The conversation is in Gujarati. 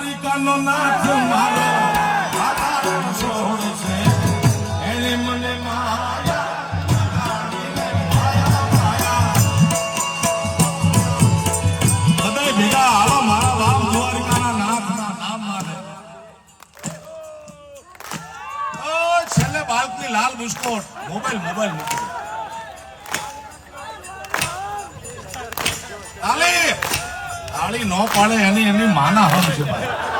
દ્વારિકાનો નાથ મારો આધાર છોડ છે એને મને બધા ભેગા હાલો મારા બાપ દ્વારિકાના નાથના નામ માને છેલ્લે બાળકની લાલ બિસ્કોટ મોબાઈલ મૂકી તાળી નો પાડે એની માના હમ છે ભાઈ